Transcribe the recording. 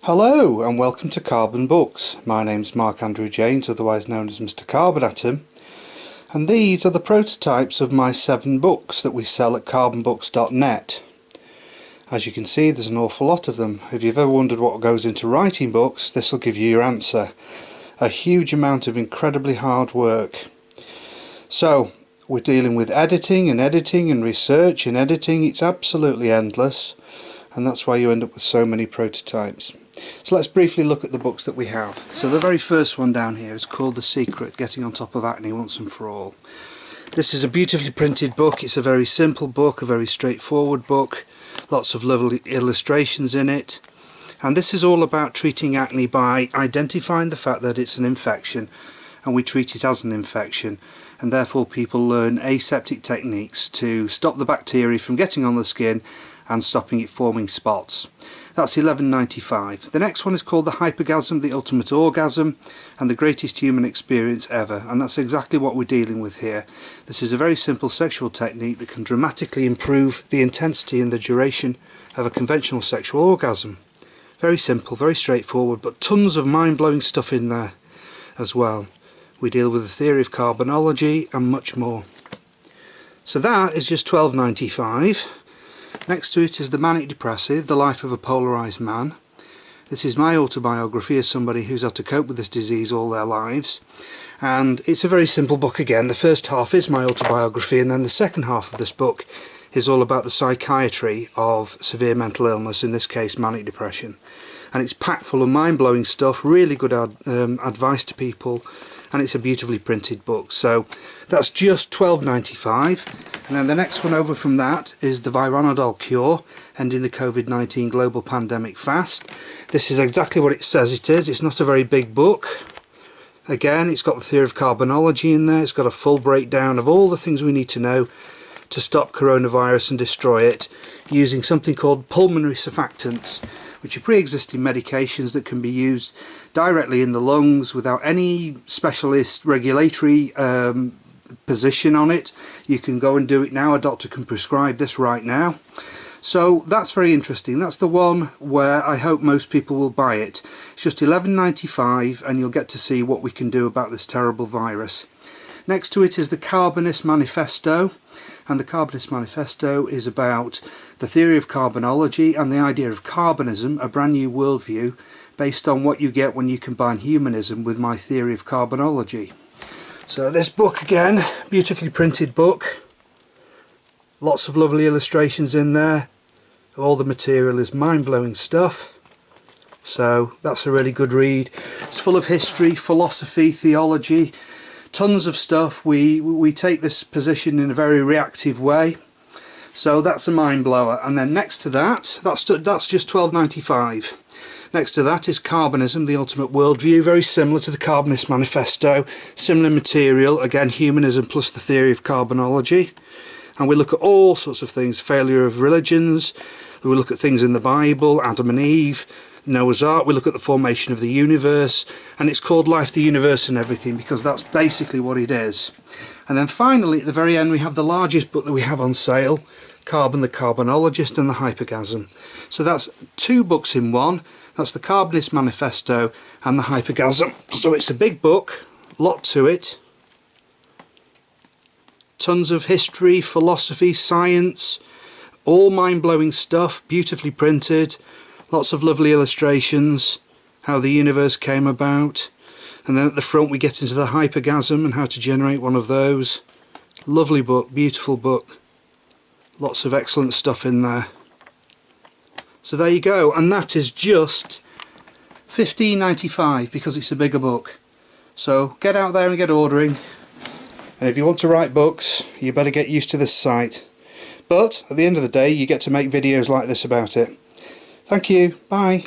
Hello and welcome to Carbon Books. My name's Mark Andrew James, otherwise known as Mr. Carbonatom, and these are the prototypes of my 7 books that we sell at carbonbooks.net. As you can see, there's an awful lot of them. If you've ever wondered what goes into writing books, this will give you your answer. A huge amount of incredibly hard work. So we're dealing with editing and research and editing. It's absolutely endless, and that's why you end up with so many prototypes. So let's briefly look at the books that we have. So the very first one down here is called The Secret, Getting on Top of Acne Once and For All. This is a beautifully printed book. It's a very simple book, a very straightforward book, lots of lovely illustrations in it. And this is all about treating acne by identifying the fact that it's an infection, and we treat it as an infection, and therefore people learn aseptic techniques to stop the bacteria from getting on the skin and stopping it forming spots. That's $11.95. The next one is called The Hypagasm, The Ultimate Orgasm and the Greatest Human Experience Ever, and that's exactly what we're dealing with here. This is a very simple sexual technique that can dramatically improve the intensity and the duration of a conventional sexual orgasm. Very simple, very straightforward, but tons of mind-blowing stuff in there as well. We deal with the theory of carbonology and much more. So that is just $12.95. Next to it is The Manic Depressive, The Life of a Polarised Man. This is my autobiography as somebody who's had to cope with this disease all their lives. And it's a very simple book again. The first half is my autobiography, and then the second half of this book is all about the psychiatry of severe mental illness, in this case manic depression. And it's packed full of mind-blowing stuff, really good advice to people, and it's a beautifully printed book. So that's just $12.95. And then the next one over from that is The Vironaldol Cure, Ending the COVID-19 Global Pandemic Fast. This is exactly what it says it is. It's not a very big book. Again, it's got the theory of carbonology in there. It's got a full breakdown of all the things we need to know to stop coronavirus and destroy it, using something called pulmonary surfactants, which are pre-existing medications that can be used directly in the lungs without any specialist regulatory position on it. You can go and do it now. A doctor can prescribe this right now. So that's very interesting. That's the one where I hope most people will buy it. It's just $11.95, and you'll get to see what we can do about this terrible virus. Next to it is the Carbonist Manifesto, and the Carbonist Manifesto is about the theory of carbonology and the idea of Carbonism, a brand new worldview based on what you get when you combine Humanism with my theory of carbonology. So this book again, beautifully printed book, lots of lovely illustrations in there. All the material is mind-blowing stuff, so that's a really good read. It's full of history, philosophy, theology, tons of stuff. We take this position in a very reactive way, so that's a mind blower. And then next to that, that's just $12.95. Next to that is Carbonism, the Ultimate Worldview, very similar to the Carbonist Manifesto, similar material, again Humanism plus the theory of carbonology. And we look at all sorts of things, failure of religions, we look at things in the Bible, Adam and Eve, Noah's Ark, we look at the formation of the universe, and it's called Life, the Universe and Everything because that's basically what it is. And then finally at the very end we have the largest book that we have on sale, Carbon, the Carbonologist and The Hypagasm. So that's 2 books in one. That's the Carbonist Manifesto and The Hypagasm. So it's a big book, lot to it. Tons of history, philosophy, science, all mind-blowing stuff, beautifully printed. Lots of lovely illustrations, how the universe came about. And then at the front we get into the hypagasm and how to generate one of those. Lovely book, beautiful book. Lots of excellent stuff in there. So there you go, and that is just $15.95 because it's a bigger book. So get out there and get ordering. And if you want to write books, you better get used to this site. But at the end of the day, you get to make videos like this about it. Thank you. Bye.